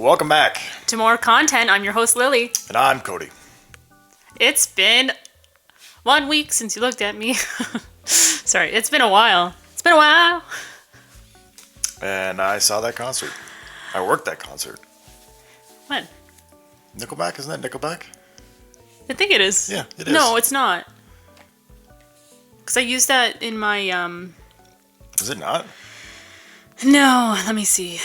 Welcome back to more content. I'm your host, Lily. And I'm Cody. It's been 1 week since you looked at me. Sorry, it's been a while. And I saw that concert. I worked that concert. When? Nickelback, isn't that Nickelback? I think it is. Yeah, it is. No, it's not. Because I used that in my, Is it not? No, let me see.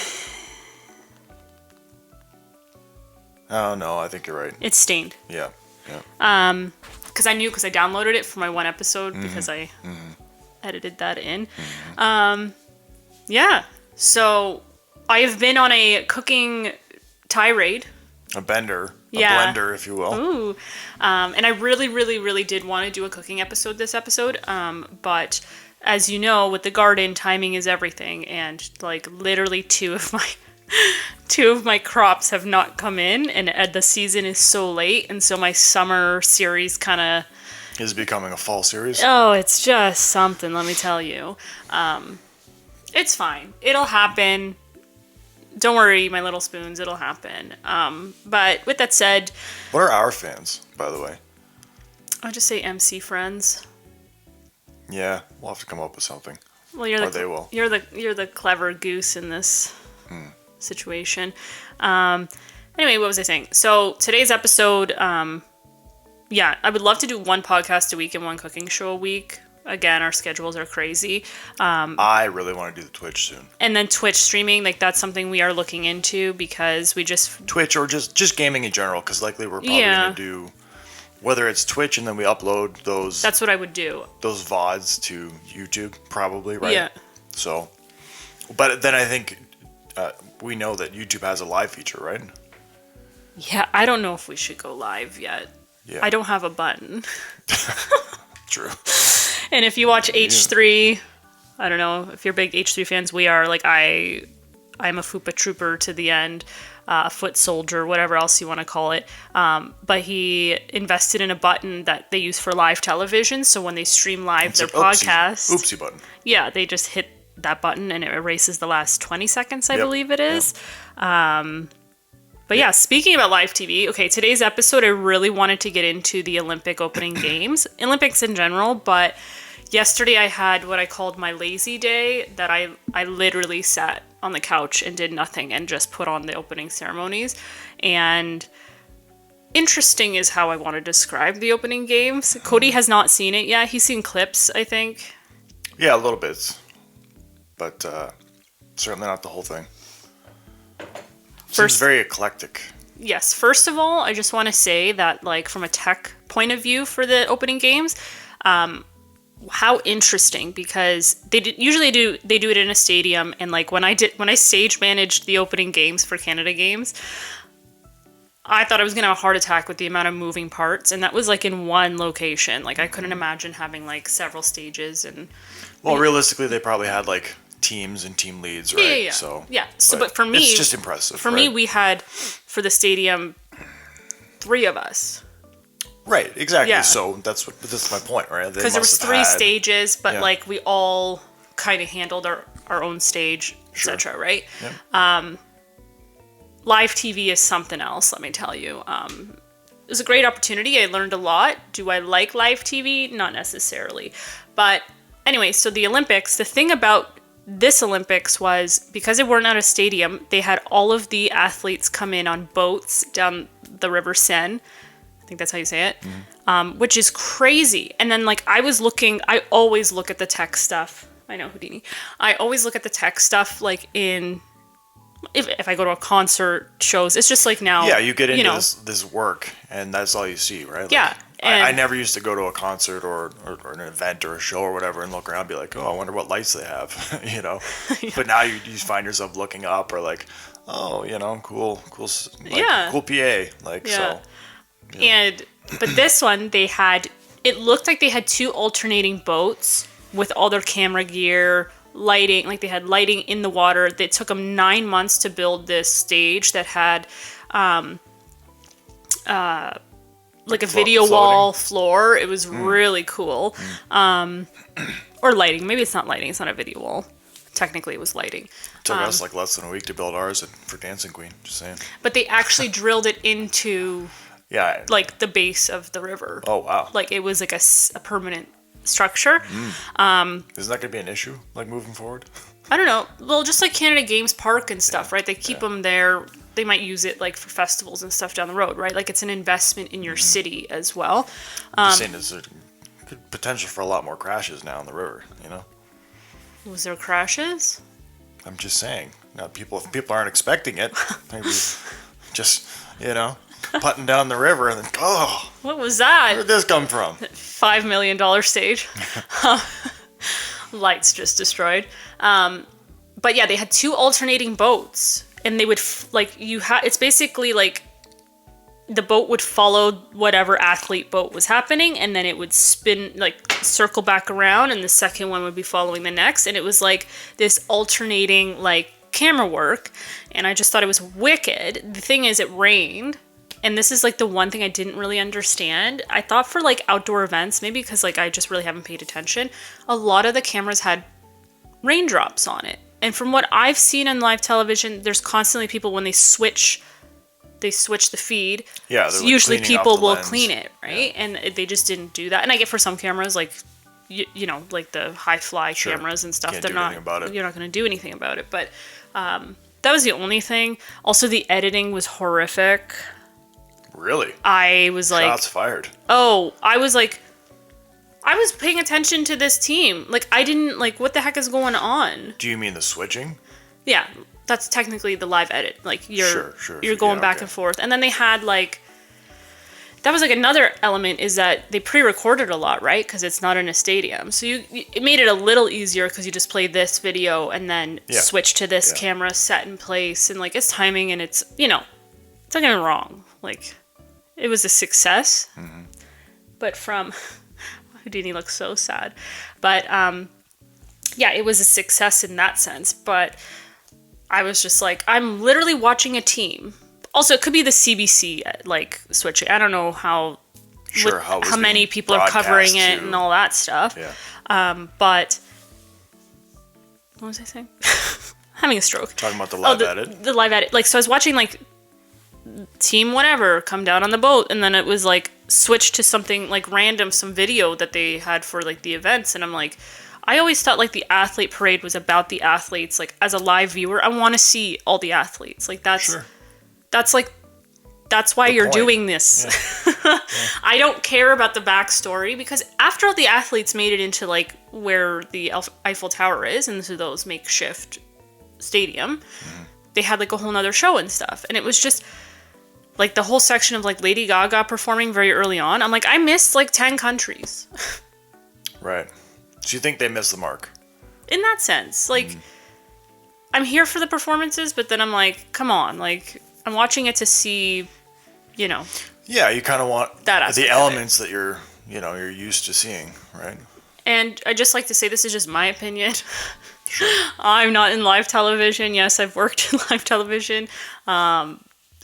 Oh, no, I think you're right. It's Stained. Yeah. Because I downloaded it for my one episode because I edited that in. Yeah. So I have been on a cooking tirade. A blender, if you will. Ooh. And I really did want to do a cooking episode this episode. But as you know, with the garden, timing is everything. And like literally two of my crops have not come in, and the season is so late, and so my summer series kind of is becoming a fall series. Oh, it's just something, let me tell you. It's fine. It'll happen. Don't worry, my little spoons, it'll happen. But with that said, what are our fans, by the way? I'll just say MC friends. Yeah, we'll have to come up with something. Well, they will. You're the clever goose in this situation. Anyway, what was I saying? So today's episode, I would love to do one podcast a week and one cooking show a week. Again, our schedules are crazy. I really want to do the Twitch soon. And then Twitch streaming, like that's something we are looking into because we just... Twitch or just gaming in general, because likely we're probably going to do... Whether it's Twitch and then we upload those... That's what I would do. Those VODs to YouTube, probably, right? Yeah. So, but then I think we know that YouTube has a live feature, right? Yeah, I don't know if we should go live yet. Yeah. I don't have a button. True. And if you watch H3, I don't know if you're big H3 fans. We are. Like I'm a Fupa Trooper to the end, foot soldier, whatever else you want to call it. But he invested in a button that they use for live television. So when they stream live their podcast, oopsie button. Yeah, they just hit that button and it erases the last 20 seconds, I believe it is. Yep. But yeah, speaking about live TV, okay, today's episode, I really wanted to get into the Olympic opening games, Olympics in general, but yesterday I had what I called my lazy day, that I literally sat on the couch and did nothing and just put on the opening ceremonies. And interesting is how I want to describe the opening games. Cody has not seen it yet. He's seen clips, I think. Yeah, a little bit. But certainly not the whole thing. Seems very eclectic. Yes. First of all, I just want to say that, like, from a tech point of view for the opening games, how interesting, because they usually do it in a stadium, and like when I stage managed the opening games for Canada Games, I thought I was gonna have a heart attack with the amount of moving parts, and that was like in one location. Like I couldn't imagine having like several stages and. Well, realistically, they probably had like teams and team leads, right? Yeah. So but for me, it's just impressive. For me, we had for the stadium 3 of us. Right, exactly. Yeah. So that's my point, right? Because there was 3 stages, but like we all kind of handled our own stage, etc. Right? Yep. Live TV is something else. Let me tell you. It was a great opportunity. I learned a lot. Do I like live TV? Not necessarily, but anyway. So the Olympics. The thing about this Olympics was, because they weren't at a stadium, they had all of the athletes come in on boats down the River Seine. I think that's how you say it, which is crazy. And then like I always look at the tech stuff. I know, Houdini. I always look at the tech stuff like if I go to a concert, shows. It's just like now. Yeah, you get into this work and that's all you see, right? Like, yeah. I never used to go to a concert or an event or a show or whatever and look around and be like, oh, I wonder what lights they have, Yeah. But now you find yourself looking up or like, oh, cool PA, like, so. Yeah. But this one, it looked like they had 2 alternating boats with all their camera gear, lighting, like they had lighting in the water. It took them 9 months to build this stage that had, like a video wall floor. It was really cool. Or lighting. Maybe it's not lighting. It's not a video wall. technically it was lighting. Took us like less than a week to build ours for Dancing Queen. Just saying. But they actually drilled it into Yeah. like the base of the river. Oh wow. Like it was like a permanent structure. Isn't that going to be an issue, like moving forward? I don't know. Well, just like Canada Games Park and stuff, right? They keep them there. They might use it like for festivals and stuff down the road, right? Like it's an investment in your city as well. I'm just saying there's a good potential for a lot more crashes now in the river, you know? Was there crashes? I'm just saying. Now, if people aren't expecting it, maybe just, putting down the river and then, oh, What was that? where'd this come from? $5 million stage. Lights just destroyed. But yeah, they had 2 alternating boats, and they would it's basically like the boat would follow whatever athlete boat was happening, and then it would spin, like circle back around, and the second one would be following the next, and it was like this alternating like camera work, and I just thought it was wicked. The thing is, it rained. And this is like the one thing I didn't really understand. I thought for like outdoor events, maybe because like I just really haven't paid attention, a lot of the cameras had raindrops on it. And from what I've seen on live television, there's constantly people when they switch the feed. Yeah, so usually people will lens. clean it, right? Yeah. And they just didn't do that. And I get for some cameras like you know, like the high fly cameras and stuff, you're not going to do anything about it. But that was the only thing. Also, the editing was horrific. Really? I was like... Shots fired. Oh, I was paying attention to this team. Like, I didn't... Like, what the heck is going on? Do you mean the switching? Yeah, that's technically the live edit. Like, you're going back and forth. And then they had, like... That was, like, another element is that they pre-recorded a lot, right? Because it's not in a stadium. So it made it a little easier because you just play this video and then switch to this camera set in place. And, like, it's timing and it's, don't get me wrong. Like... It was a success, but Houdini looks so sad. But yeah, it was a success in that sense. But I was just like, I'm literally watching a team. Also, it could be the CBC like switching. I don't know how many people are covering it and all that stuff. Yeah. But what was I saying? Having a stroke. Talking about the live edit. The live edit. Like, so I was watching like. Team whatever come down on the boat, and then it was like switched to something like random, some video that they had for like the events, and I'm like, I always thought like the athlete parade was about the athletes. Like, as a live viewer, I want to see all the athletes. Like, that's why you're doing this. Yeah. I don't care about the backstory, because after all the athletes made it into like where the Eiffel Tower is, into those makeshift stadium, they had like a whole nother show and stuff, and it was just like the whole section of like Lady Gaga performing very early on. I'm like, I missed like 10 countries. Right. So you think they missed the mark? In that sense. Like, I'm here for the performances, but then I'm like, come on. Like, I'm watching it to see, Yeah, you kind of want the elements that you're used to seeing, right? And I just like to say, this is just my opinion. Sure. I'm not in live television. Yes, I've worked in live television.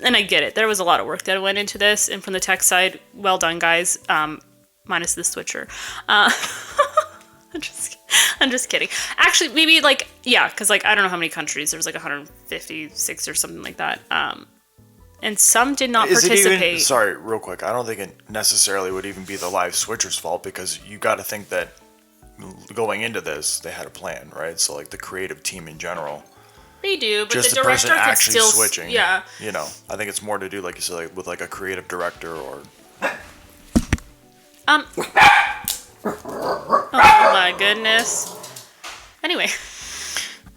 And I get it. There was a lot of work that went into this. And from the tech side, well done, guys. Minus the switcher. I'm just kidding. Actually, maybe like, yeah, because like, I don't know how many countries. There was like 156 or something like that. And some did not participate. Sorry, real quick. I don't think it necessarily would even be the live switcher's fault, because you got to think that going into this, they had a plan, right? So like the creative team in general. They do, but just the director could actually still switching. Yeah. I think it's more to do, like you said, like, with like a creative director or. Oh my goodness. Anyway.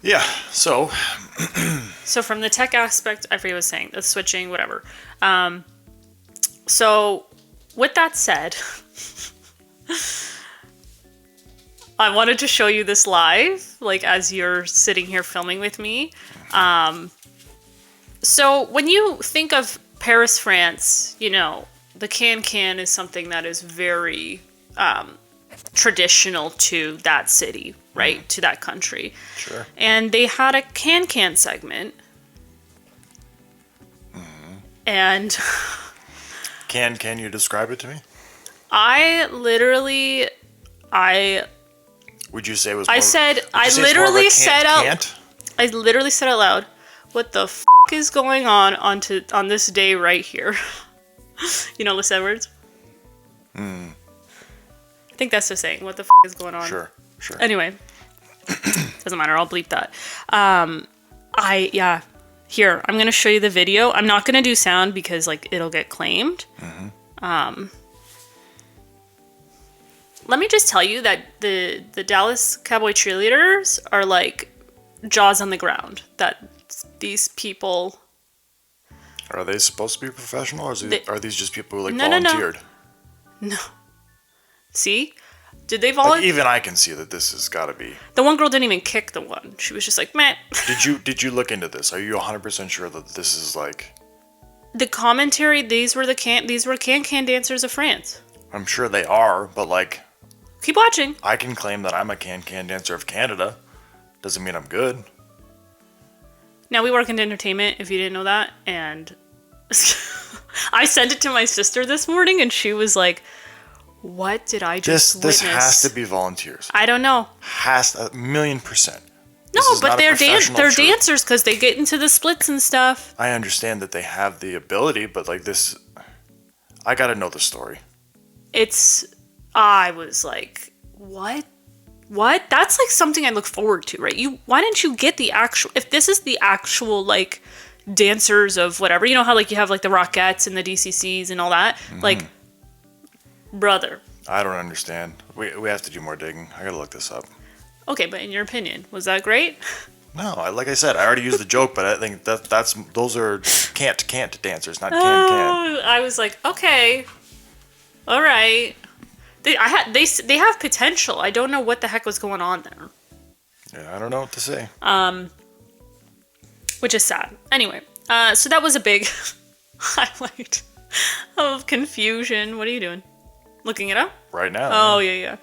Yeah. So. So from the tech aspect, I forget what I was saying. The switching, whatever. So with that said. I wanted to show you this live, like as you're sitting here filming with me. So when you think of Paris, France, the can is something that is very traditional to that city, right? To that country. Sure. And they had a can segment. And... Can you describe it to me? I Would you say it was? I literally said out loud, "What the f*** is going on this day right here?" You know, Liz Edwards. I think that's the saying. What the f*** is going on? Sure. Anyway, doesn't matter. I'll bleep that. Here, I'm gonna show you the video. I'm not gonna do sound because like it'll get claimed. Let me just tell you that the Dallas Cowboy cheerleaders are like jaws on the ground. That these people. Are they supposed to be professional, or are these just people who like No. volunteered? No. See? Did they volunteer? Like, even I can see that this has got to be. The one girl didn't even kick the one. She was just like, meh. Did you look into this? Are you 100% sure that this is like? The commentary. These were can dancers of France. I'm sure they are, but like. Keep watching. I can claim that I'm a can dancer of Canada. Doesn't mean I'm good. Now, we work in entertainment, if you didn't know that, and I sent it to my sister this morning, and she was like, what did I just witness? This has to be volunteers. I don't know. Has 1,000,000%. No, but they're dancers because they get into the splits and stuff. I understand that they have the ability, but like this, I gotta know the story. I was like, what? What? That's like something I look forward to, right? Why didn't you get the actual, if this is the actual like dancers of whatever, you know how like you have like the Rockettes and the DCCs and all that? Like, brother. I don't understand. We have to do more digging. I gotta look this up. Okay, but in your opinion, was that great? No, like I said, I already used the joke, but I think those are can't dancers, not can. I was like, okay, all right. They have potential. I don't know what the heck was going on there. Yeah, I don't know what to say. Which is sad. Anyway, so that was a big highlight of confusion. What are you doing? Looking it up? Right now. Oh, yeah.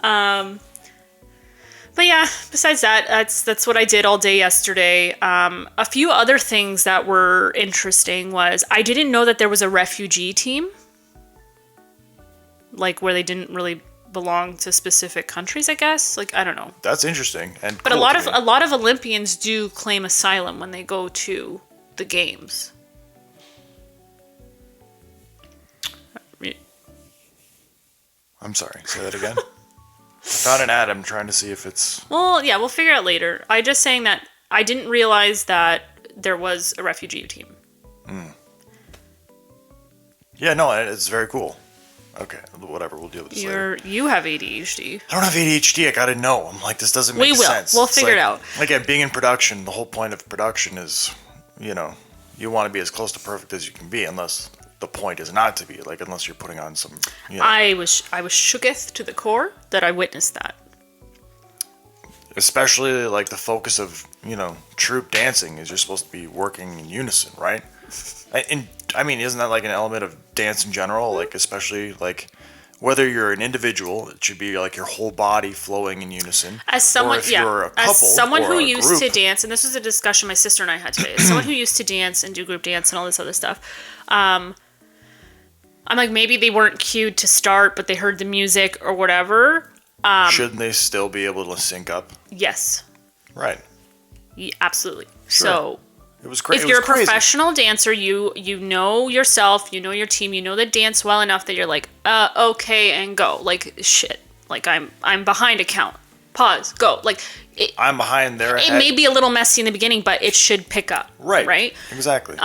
But yeah, besides that, that's what I did all day yesterday. A few other things that were interesting was I didn't know that there was a refugee team. Like where they didn't really belong to specific countries, I guess. Like, I don't know. That's interesting. But cool a lot of Olympians do claim asylum when they go to the games. I'm sorry. Say that again. I found an ad. I'm trying to see if it's. Well, yeah, we'll figure out later. I'm just saying that I didn't realize that there was a refugee team. Yeah, no, it's very cool. Okay, whatever. We'll deal with this later. You have ADHD. I don't have ADHD. I gotta know. I'm like, this doesn't make sense. We'll figure it out. Again, being in production, the whole point of production is, you want to be as close to perfect as you can be, unless the point is not to be. Like, unless you're putting on some. I was shooketh to the core that I witnessed that. Especially like the focus of troop dancing is you're supposed to be working in unison, right? And I mean, isn't that like an element of dance in general? Like, especially like whether you're an individual, it should be like your whole body flowing in unison. As someone, you're a couple as someone who used group. to dance, and this was a discussion my sister and I had today. As someone who used to dance and do group dance and all this other stuff, I'm like, maybe they weren't cued to start, but they heard the music or whatever. Shouldn't they still be able to sync up? Yes. Right. Yeah, absolutely. Sure. So. It was crazy. If you're a professional dancer, you know yourself, you know your team, you know the dance well enough that you're like, okay, and go. Like, shit. Like, I'm behind a count. Pause. Go. Like, I'm behind there. It may be a little messy in the beginning, but it should pick up. Right. Right? Exactly.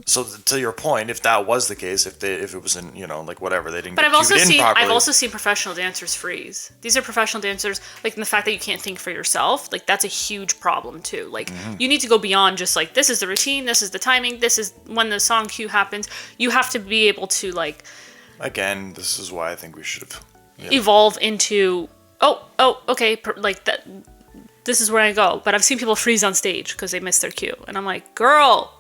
So to your point, if that was the case, if it was in like whatever, they didn't. But I've also seen professional dancers freeze. These are professional dancers, like, in the fact that you can't think for yourself, like, that's a huge problem too. Like, you need to go beyond just like, this is the routine, this is the timing, this is when the song cue happens. You have to be able to like. Again, this is why I think we should have evolve into okay, like that. This is where I go. But I've seen people freeze on stage because they missed their cue, and I'm like, girl.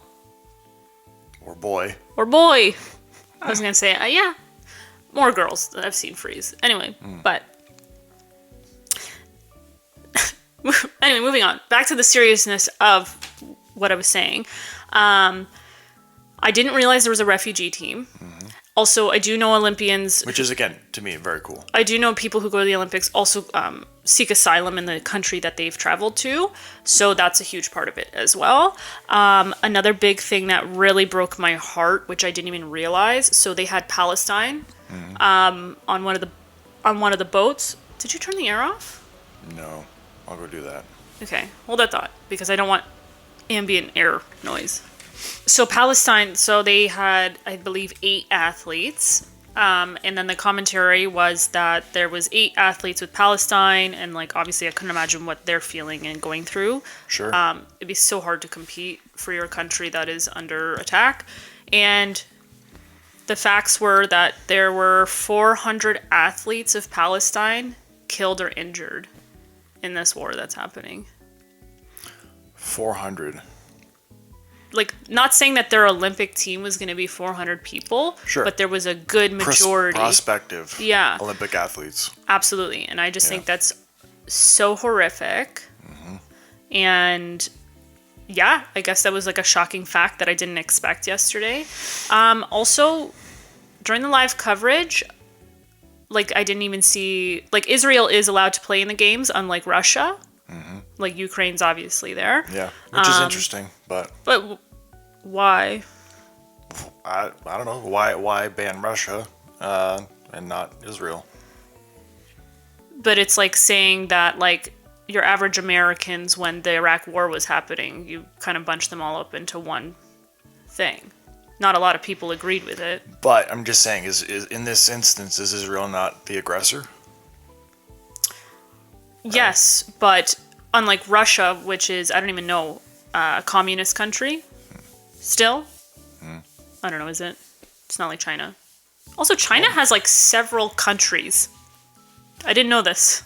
Or boy. I was going to say, yeah. More girls that I've seen freeze. Anyway, but. Anyway, moving on. Back to the seriousness of what I was saying. I didn't realize there was a refugee team. Also, I do know Olympians. Which is, again, to me, very cool. I do know people who go to the Olympics also seek asylum in the country that they've traveled to. So that's a huge part of it as well. Another big thing that really broke my heart, which I didn't even realize. So they had Palestine on one of the boats. Did you turn the air off? No, I'll go do that. Okay, hold that thought because I don't want ambient air noise. So Palestine, so they had, I believe, 8 athletes. And then the commentary was that there was 8 athletes with Palestine. And like, obviously I couldn't imagine what they're feeling and going through. Sure. It'd be so hard to compete for your country that is under attack. And the facts were that there were 400 athletes of Palestine killed or injured in this war that's happening. 400. Like, not saying that their Olympic team was going to be 400 people, Sure. but there was a good majority. Prospective Olympic athletes. Absolutely. And I just think that's so horrific. And yeah, I guess that was like a shocking fact that I didn't expect yesterday. Also, during the live coverage, like I didn't even see, like Israel is allowed to play in the games, unlike Russia. Like Ukraine's obviously there. Yeah, which is interesting, but why? I don't know why ban Russia and not Israel. But it's like saying that like your average Americans, when the Iraq War was happening, you kind of bunched them all up into one thing. Not a lot of people agreed with it. But I'm just saying, is in this instance, is Israel not the aggressor? Yes, but unlike Russia, which is, I don't even know, a communist country, still? I don't know, is it? It's not like China. Also, China has like several countries. I didn't know this.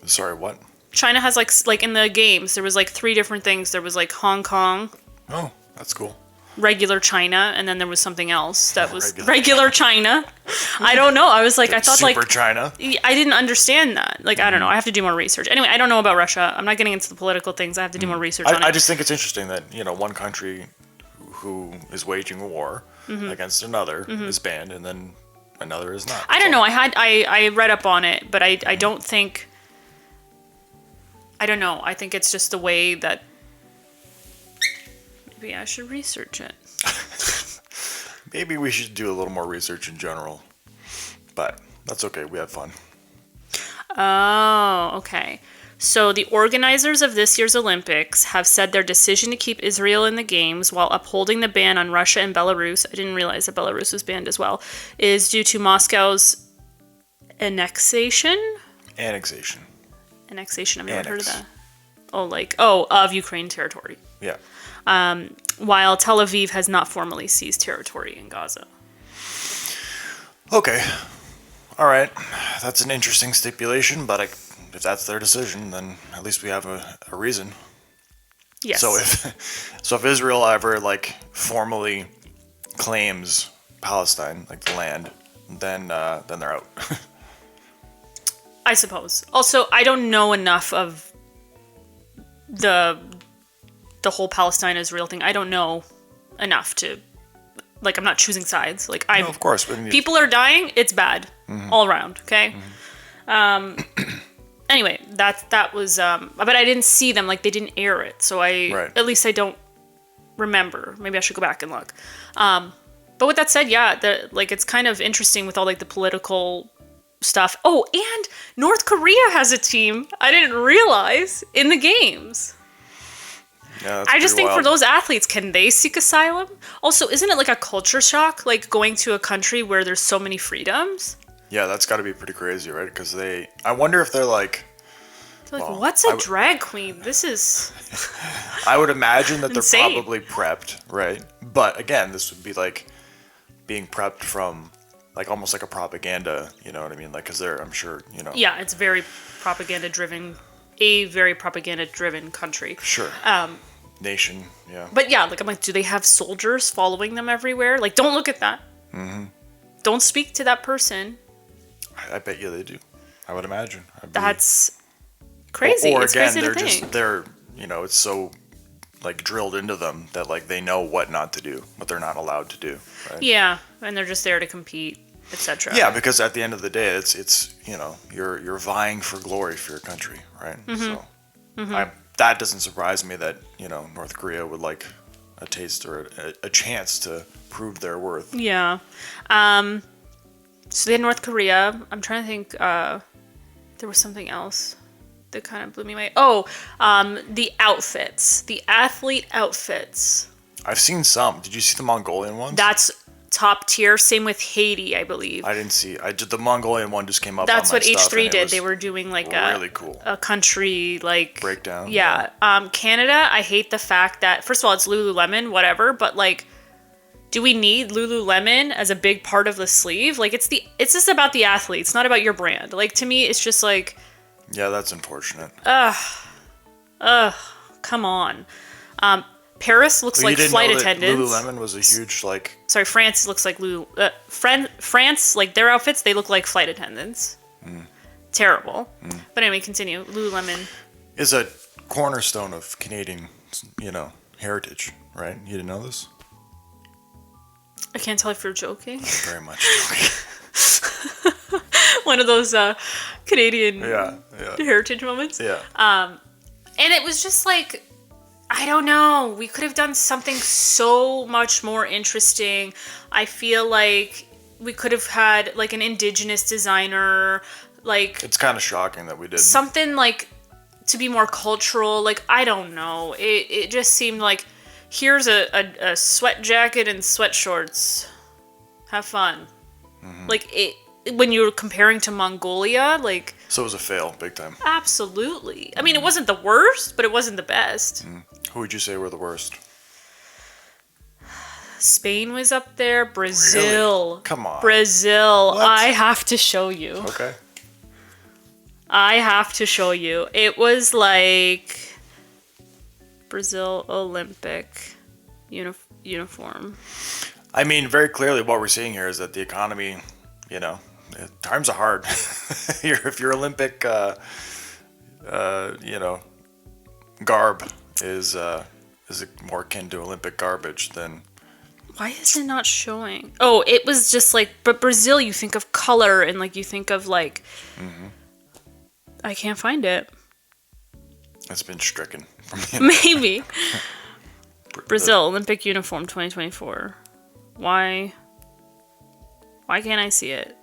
Sorry, what? China has like in the games, there was like 3 different things. There was like Hong Kong. Oh, that's cool. Regular China, and then there was something else that was regular China. I don't know. I was like, I thought Super like China. I didn't understand that. Like, I don't know. I have to do more research. Anyway, I don't know about Russia. I'm not getting into the political things. I have to do more research on it. I just think it's interesting that, one country who is waging a war against another is banned, and then another is not. I don't know. I read up on it, but I don't think. I don't know. I think it's just the way that. Maybe I should research it. Maybe we should do a little more research in general. But that's okay. We have fun. Oh, okay. So the organizers of this year's Olympics have said their decision to keep Israel in the games while upholding the ban on Russia and Belarus, I didn't realize that Belarus was banned as well, is due to Moscow's annexation? Annexation. I've never heard of that. Of Ukraine territory. Yeah. While Tel Aviv has not formally seized territory in Gaza. Okay. All right. That's an interesting stipulation, but if that's their decision, then at least we have a reason. Yes. So if Israel ever formally claims Palestine, like the land, then they're out. I suppose. Also, I don't know enough of the whole Palestine-Israel thing. I don't know enough to, I'm not choosing sides. No, of course. People are dying. It's bad all around. Okay. Anyway, that was, but I didn't see them. They didn't air it, so at least I don't remember. Maybe I should go back and look. But with that said, yeah, it's kind of interesting with all the political stuff. Oh, and North Korea has a team. I didn't realize in the games. Yeah, I just think wild. for those athletes, can they seek asylum? Also, isn't it a culture shock, going to a country where there's so many freedoms? Yeah, that's got to be pretty crazy, right? Because I wonder if they're what's a drag queen? This is. I would imagine that insane. They're probably prepped, right? But again, this would be being prepped from almost like a propaganda, you know what I mean? Because I'm sure, Yeah, it's very propaganda-driven. A very propaganda-driven country. Sure. Nation, yeah. But yeah, I'm do they have soldiers following them everywhere? Don't look at that. Mm-hmm. Don't speak to that person. I bet you they do. I would imagine. That's crazy. Or it's again, crazy they're it's so like drilled into them that like they know what not to do, what they're not allowed to do. Right? Yeah, and they're just there to compete, etc. Yeah, because at the end of the day, it's you're vying for glory for your country, right? So that doesn't surprise me that North Korea would like a taste or a chance to prove their worth. Yeah. So they had North Korea. I'm trying to think. There was something else that kind of blew me away. Oh, the outfits, the athlete outfits. I've seen some. Did you see the Mongolian ones? That's top tier. Same with Haiti, I believe. I didn't see. The Mongolian one just came up. That's on my what H3 stuff, did. They were doing like really cool a country like breakdown. Yeah. Canada, I hate the fact that first of all it's Lululemon, whatever, but like, do we need Lululemon as a big part of the sleeve? Like it's just about the athlete. It's not about your brand. Like to me, it's just like. Yeah, that's unfortunate. Come on. Paris looks like flight attendants. Lululemon was a huge like. Sorry, France looks like France, like their outfits, they look like flight attendants. Terrible. But anyway, continue. Lululemon is a cornerstone of Canadian, heritage, right? You didn't know this? I can't tell if you're joking. Very much joking. One of those Canadian heritage moments. Yeah. And it was just like, I don't know. We could have done something so much more interesting. I feel like we could have had like an indigenous designer. Like it's kind of shocking that we didn't. Something like to be more cultural. Like I don't know. It just seemed like here's a sweat jacket and sweat shorts. Have fun. Like when you're comparing to Mongolia, like... So it was a fail, big time. Absolutely. I mean, it wasn't the worst, but it wasn't the best. Who would you say were the worst? Spain was up there. Brazil. Really? Come on. Brazil. What? I have to show you. Okay. I have to show you. It was like... Brazil Olympic uniform. I mean, very clearly what we're seeing here is that the economy, times are hard. If your Olympic, garb is more akin to Olympic garbage, then... Why is it not showing? Oh, it was just like... But Brazil, you think of color and like you think of like... I can't find it. It's been stricken from the Maybe. Brazil, Olympic uniform 2024. Why can't I see it?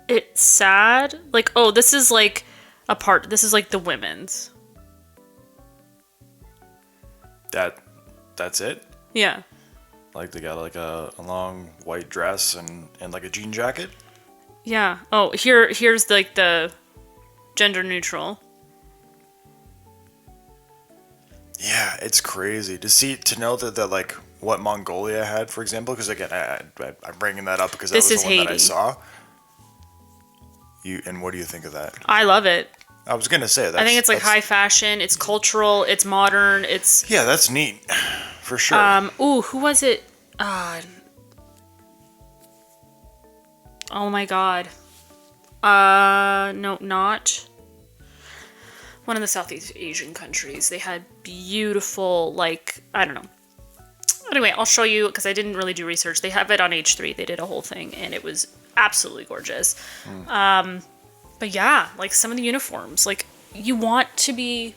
It's sad. Like, oh, this is like this is like the women's. That's it? Yeah. Like they got like a long white dress and like a jean jacket? Yeah. Oh, here's like the gender neutral. Yeah, it's crazy to know that like what Mongolia had, for example, because again, I'm bringing that up because that was the one that I saw. And what do you think of that? I love it. I was gonna say that. I think it's like high fashion. It's cultural. It's modern. It's that's neat, for sure. Who was it? Oh my god. No, not one of the Southeast Asian countries. They had beautiful, like, I don't know. Anyway, I'll show you because I didn't really do research. They have it on H3. They did a whole thing, and it was absolutely gorgeous. But yeah, like some of the uniforms, like you want to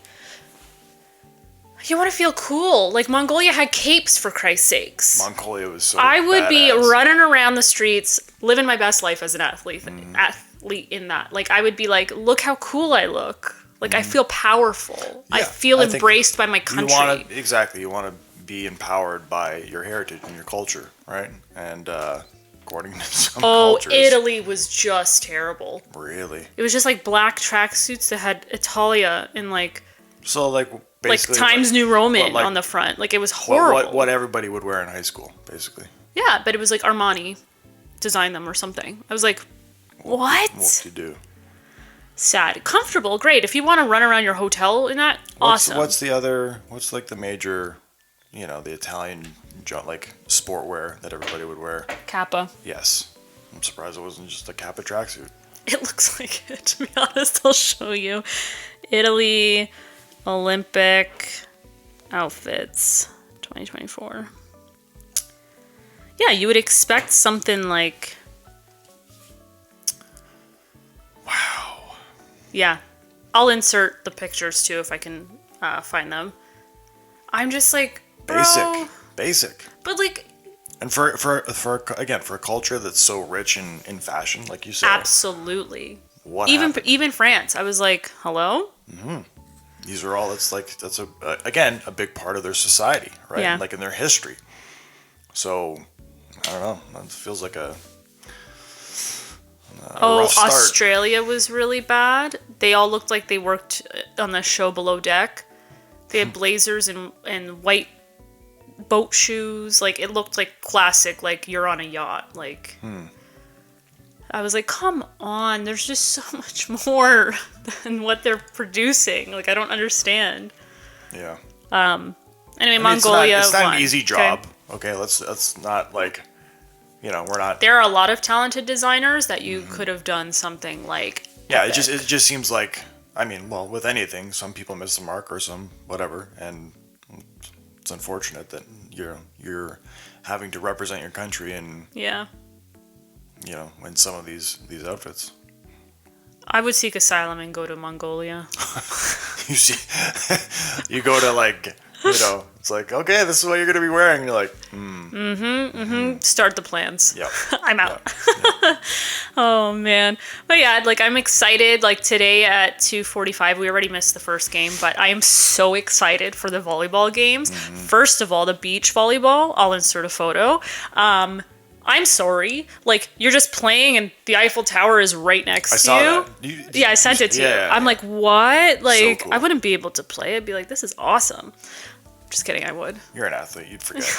feel cool. Like Mongolia had capes, for Christ's sakes. Mongolia was so I would badass. be running around the streets, living my best life as an athlete in that. Like I would be like, look how cool I look. Like I feel powerful. I feel embraced by my country. You want to be empowered by your heritage and your culture, right? And according to some cultures. Oh, Italy was just terrible. Really? It was just like black tracksuits that had Italia and like... So like basically... Like Times New Roman on the front. Like it was horrible. What everybody would wear in high school, basically. Yeah, but it was like Armani designed them or something. I was like, what? Whoop-de-doo. Sad. Comfortable, great. If you want to run around your hotel in that, awesome. What's like the major, the Italian like sportwear that everybody would wear? Kappa. Yes. I'm surprised it wasn't just a Kappa tracksuit. It looks like it, to be honest. I'll show you. Italy. Olympic outfits 2024. Yeah, you would expect something like... Wow. Yeah. I'll insert the pictures too if I can find them. I'm just like, bro. Basic. But like... And for a culture that's so rich in fashion, like you said. Absolutely. What even happened? even France, I was like, hello? These are all, that's a big part of their society, right? Yeah. Like in their history. So, I don't know. It feels like a rough start. Australia was really bad. They all looked like they worked on the show Below Deck. They had blazers and white boat shoes. Like, it looked like classic, like you're on a yacht. Like, I was like, come on. There's just so much more than what they're producing. Like, I don't understand. Yeah. Anyway, Mongolia It's not won. an easy job. Okay, let's not like, we're not. There are a lot of talented designers that you could have done something like. Yeah, epic. it just seems like, well, with anything, some people miss the mark or some whatever, and it's unfortunate that you're having to represent your country in Yeah. In some of these outfits. I would seek asylum and go to Mongolia. You see, you go to like, it's like, okay, this is what you're gonna be wearing. And you're like, Start the plans. Yep. I'm out. Yep. Oh man. But yeah, like I'm excited. Like today at 2:45, we already missed the first game, but I am so excited for the volleyball games. First of all, the beach volleyball. I'll insert a photo. I'm sorry. Like you're just playing and the Eiffel Tower is right next to saw you. that. Yeah, I sent it to you. Yeah. I'm like, what? Like cool. I wouldn't be able to play. I'd be like, this is awesome. Just kidding, I would. You're an athlete. You'd forget.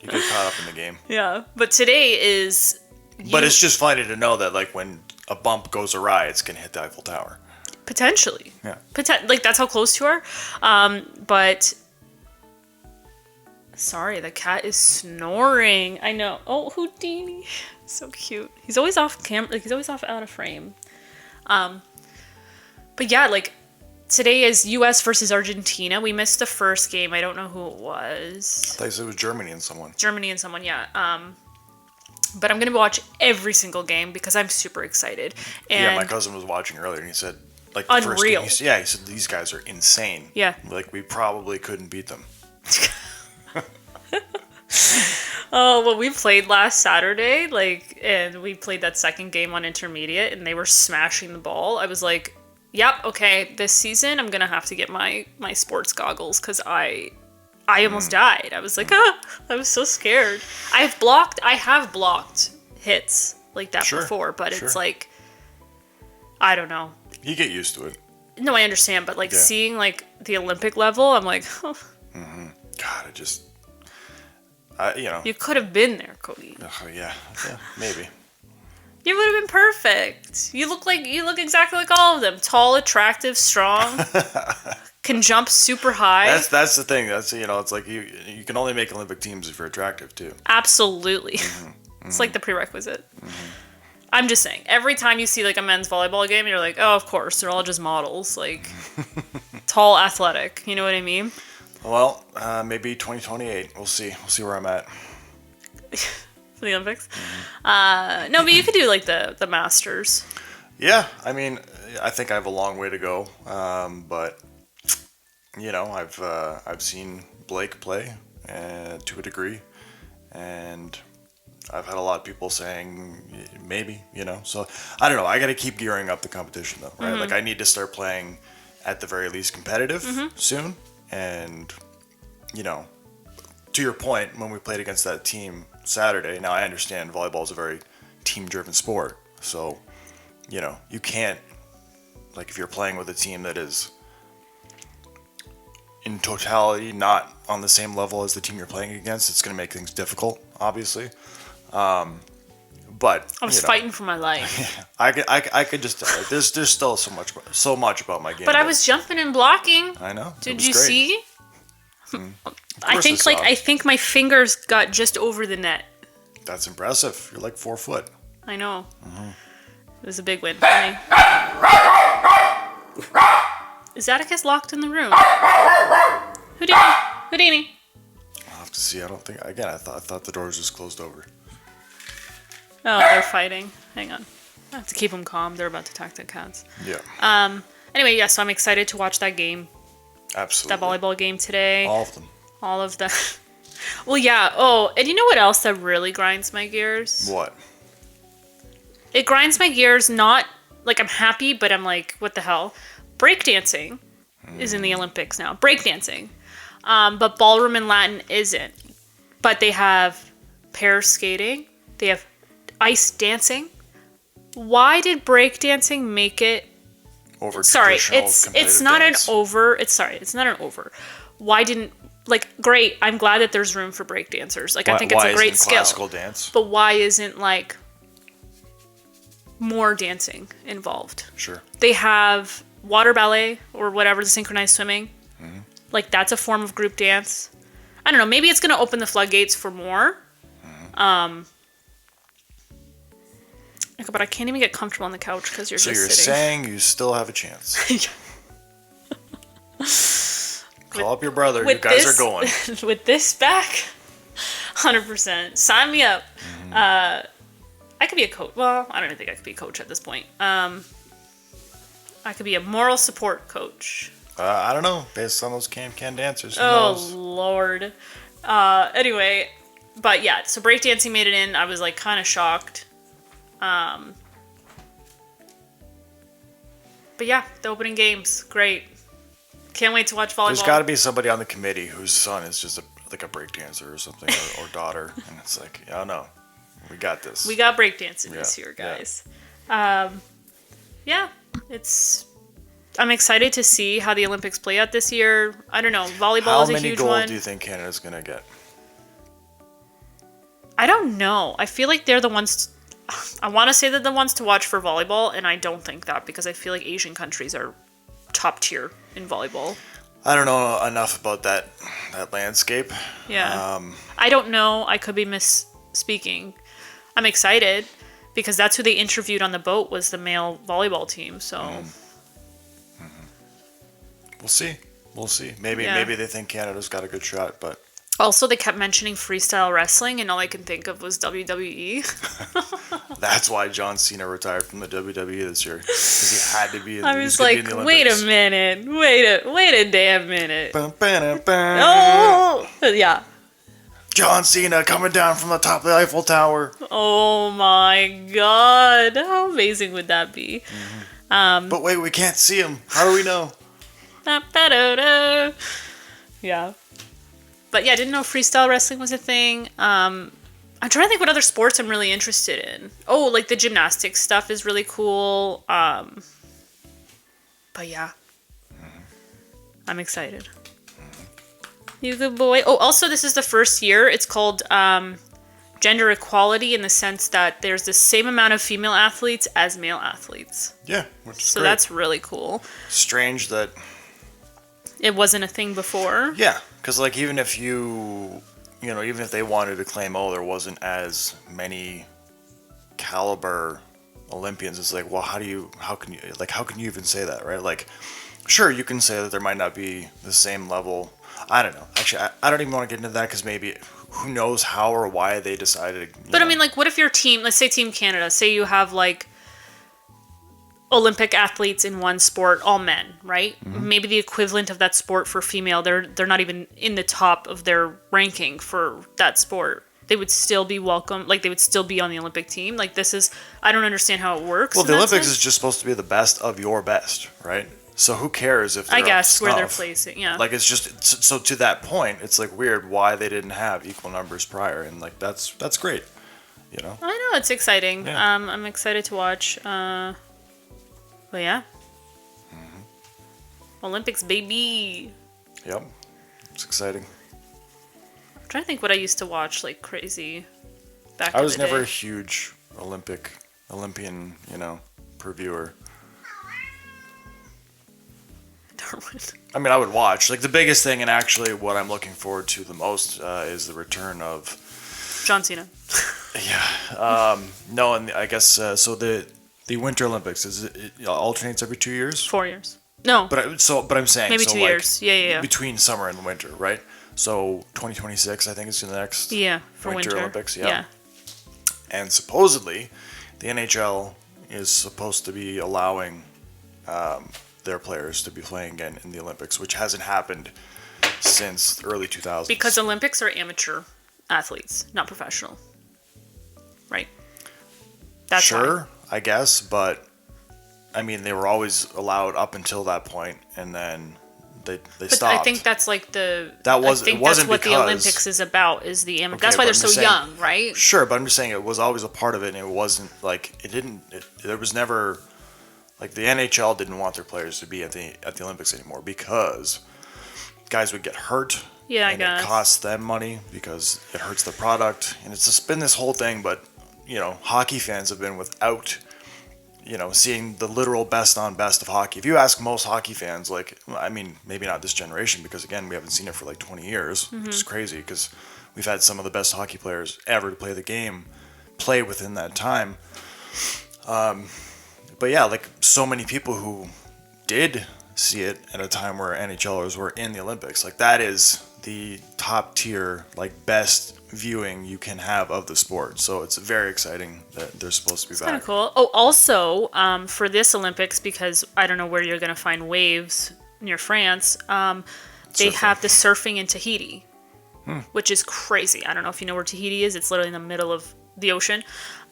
You get caught up in the game. Yeah. But today is But it's just funny to know that like when a bump goes awry, it's gonna hit the Eiffel Tower. potentially. Yeah. Like that's how close you are. But sorry, the cat is snoring. I know. Oh, Houdini, so cute. He's always off camera. Like he's always out of frame. But yeah, like today is U.S. versus Argentina. We missed the first game. I don't know who it was. I thought you said it was Germany and someone. Germany and someone, yeah. But I'm gonna watch every single game because I'm super excited. And Yeah, my cousin was watching earlier and he said, like the first Unreal. game, he said these guys are insane. Yeah. Like we probably couldn't beat them. Oh, well, we played last Saturday, and we played that second game on intermediate, and they were smashing the ball. I was like, yep, okay, this season I'm gonna have to get my sports goggles because I almost died. I was like, I was so scared. I have blocked hits like that Sure, before, but sure. it's like, I don't know. You get used to it. No, I understand, but like Yeah. seeing like the Olympic level, I'm like, oh, God, it just, you could have been there, Cody. yeah, maybe. You would have been perfect. You look exactly like all of them. Tall, attractive, strong. Can jump super high. That's the thing. That's it's like you can only make Olympic teams if you're attractive too. Absolutely. It's like the prerequisite. I'm just saying, every time you see like a men's volleyball game, you're like, oh, of course, they're all just models, like tall, athletic. You know what I mean? Well, maybe 2028. We'll see. We'll see where I'm at. For the Olympics. No, but you could do like the Masters. Yeah, I mean, I think I have a long way to go, but I've seen Blake play to a degree, and I've had a lot of people saying maybe, So I don't know. I got to keep gearing up the competition though, right? Like I need to start playing at the very least competitive soon, and to your point, when we played against that team Saturday, now I understand volleyball is a very team-driven sport, so you can't, like, if you're playing with a team that is in totality not on the same level as the team you're playing against, it's going to make things difficult, obviously. But I was fighting for my life. I could just tell. There's still so much about my game. But I was jumping and blocking. I know. Did you see? I think my fingers got just over the net. That's impressive. You're like 4 foot. I know. It was a big win for me. Is Atticus locked in the room? Houdini! Houdini! I'll have to see. I don't think. Again, I thought the door was just closed over. Oh, they're fighting. Hang on. I have to keep them calm. They're about to attack the cats. Yeah. Anyway, yeah, so I'm excited to watch that game. Absolutely. That volleyball game today. All of them. All of them. Well, yeah. Oh, and you know what else that really grinds my gears? What? It grinds my gears, not like I'm happy, but I'm like, what the hell? Breakdancing is in the Olympics now. Breakdancing. But ballroom and Latin isn't. But they have pair skating. They have ice dancing. Why did breakdancing make it... Over Sorry, traditional it's competitive not dance. an over. It's not an over. Why didn't... Like, great. I'm glad that there's room for breakdancers. Like, I think it's a great skill. Classical dance? But why isn't, like, more dancing involved? Sure. They have water ballet or whatever, the synchronized swimming. Mm-hmm. Like, that's a form of group dance. I don't know. Maybe it's going to open the floodgates for more. Mm-hmm. But I can't even get comfortable on the couch because you're just sitting. So you're saying you still have a chance. Call up your brother. You guys are going. With this back, 100%. Sign me up. Mm-hmm. I could be a coach. Well, I don't even think I could be a coach at this point. I could be a moral support coach. I don't know. Based on those can dancers. Who Oh, knows? Lord. Anyway, but yeah, so breakdancing made it in. I was like kind of shocked. But yeah, the opening games, great. Can't wait to watch volleyball. There's got to be somebody on the committee whose son is just like a breakdancer or something, or daughter, and it's like, yeah, no, we got this. We got breakdancing this Yeah, year, guys. Yeah, I'm excited to see how the Olympics play out this year. I don't know. Volleyball is a huge one. How many gold do you think Canada's going to get? I don't know. I feel like they're the ones... I want to say they're the ones to watch for volleyball, and I don't think that because I feel like Asian countries are top tier in volleyball. I don't know enough about that landscape. Yeah. I don't know. I could be misspeaking. I'm excited because that's who they interviewed on the boat was the male volleyball team. So We'll see. Maybe they think Canada's got a good shot, but also they kept mentioning freestyle wrestling, and all I could think of was WWE. that's why John Cena retired from the WWE this year because he had to be. I was like, wait a minute, wait a damn minute. Bum, ba-dum, bum. Oh, yeah. John Cena coming down from the top of the Eiffel Tower. Oh my God, how amazing would that be? But wait, we can't see him. How do we know? Yeah. But yeah, I didn't know freestyle wrestling was a thing. I'm trying to think what other sports I'm really interested in. Oh, like the gymnastics stuff is really cool. But yeah. I'm excited. You good boy. Oh, also this is the first year. It's called gender equality in the sense that there's the same amount of female athletes as male athletes. Yeah, which is So great. that's really cool. Strange that. It wasn't a thing before. Yeah, because like even if even if they wanted to claim, oh, there wasn't as many caliber Olympians, it's like, well, how can you even say that, right? Like, sure, you can say that there might not be the same level. I don't know. Actually, I don't even want to get into that because maybe who knows how or why they decided. But I mean, like, what if your team, let's say Team Canada, say you have like Olympic athletes in one sport, all men, right? Mm-hmm. Maybe the equivalent of that sport for female, they're not even in the top of their ranking for that sport. They would still be welcome, like they would still be on the Olympic team. Like I don't understand how it works. Well, the Olympics is just supposed to be the best of your best, right? So who cares if they're I guess up where they're snuff? placing, yeah. Like it's just so to that point, it's like weird why they didn't have equal numbers prior, and like that's great, you know. I know it's exciting. Yeah. I'm excited to watch. But yeah. Olympics, baby. Yep, it's exciting. I'm trying to think what I used to watch like crazy back I in was the never a day. huge Olympian, previewer. Darwin. I mean, I would watch. Like the biggest thing, and actually what I'm looking forward to the most is the return of. John Cena. Yeah. No, and I guess so. The Winter Olympics it alternates every 2 years. 4 years. No, But I'm saying maybe so 2 years. Yeah. between summer and winter, right? So 2026, I think, is the next Yeah, for Winter winter. Olympics. Yeah. And supposedly, the NHL is supposed to be allowing their players to be playing again in the Olympics, which hasn't happened since early 2000s. Because Olympics are amateur athletes, not professional. Right. That's sure, why. I guess, but I mean, they were always allowed up until that point, and then they But stopped. I think that's like the. That I think it wasn't that's what because, the Olympics is about. Is the amateur. Okay, That's why but they're I'm so just saying- young, right? Sure, but I'm just saying it was always a part of it, and it wasn't like there was never like the NHL didn't want their players to be at the Olympics anymore because guys would get hurt. Yeah, I and guess. it costs them money because it hurts the product, and it's just been this whole thing. But hockey fans have been without seeing the literal best on best of hockey. If you ask most hockey fans, like, I mean, maybe not this generation because again we haven't seen it for like 20 years, which is crazy because we've had some of the best hockey players ever to play the game play within that time. But yeah, like so many people who did see it at a time where NHLers were in the Olympics, like that is the top tier, like best viewing you can have of the sport. So it's very exciting that they're supposed to be back. Kind of cool. Oh, also, for this Olympics, because I don't know where you're going to find waves near France, they Surfing. have the surfing in Tahiti, which is crazy. I don't know if you know where Tahiti is. It's literally in the middle of the ocean.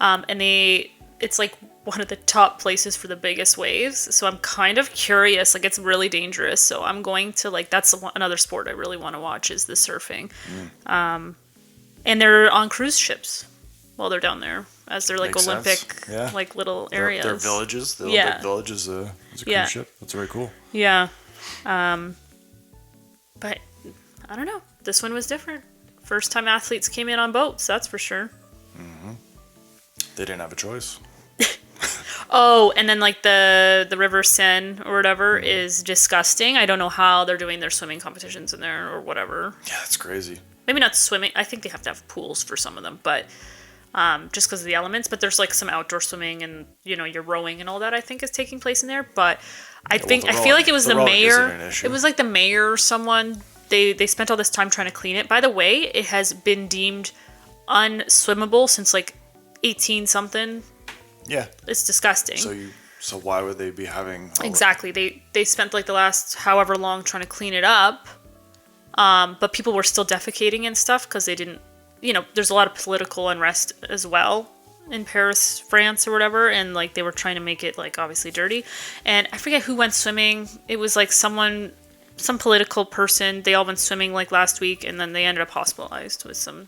And it's like one of the top places for the biggest waves. So I'm kind of curious. Like, it's really dangerous. So I'm going to, like, that's another sport I really want to watch is the surfing. And they're on cruise ships while they're down there, as they're like Makes Olympic, sense. Yeah. like little areas. They're villages. The Yeah. Olympic Village is a cruise Yeah. ship. That's very cool. Yeah. But I don't know. This one was different. First time athletes came in on boats, that's for sure. They didn't have a choice. Oh, and then like the River Seine or whatever is disgusting. I don't know how they're doing their swimming competitions in there or whatever. Yeah, that's crazy. Maybe not swimming. I think they have to have pools for some of them, but just because of the elements. But there's like some outdoor swimming and your rowing and all that I think is taking place in there. But I the feel like it was the the rowing isn't mayor. an issue. It was like the mayor or someone. They spent all this time trying to clean it. By the way, it has been deemed unswimmable since like 18 something. Yeah. It's disgusting. So why would they be having Exactly. They spent like the last however long trying to clean it up. But people were still defecating and stuff because they didn't, there's a lot of political unrest as well in Paris, France or whatever. And like they were trying to make it like obviously dirty. And I forget who went swimming. It was like some political person. They all went swimming like last week and then they ended up hospitalized with some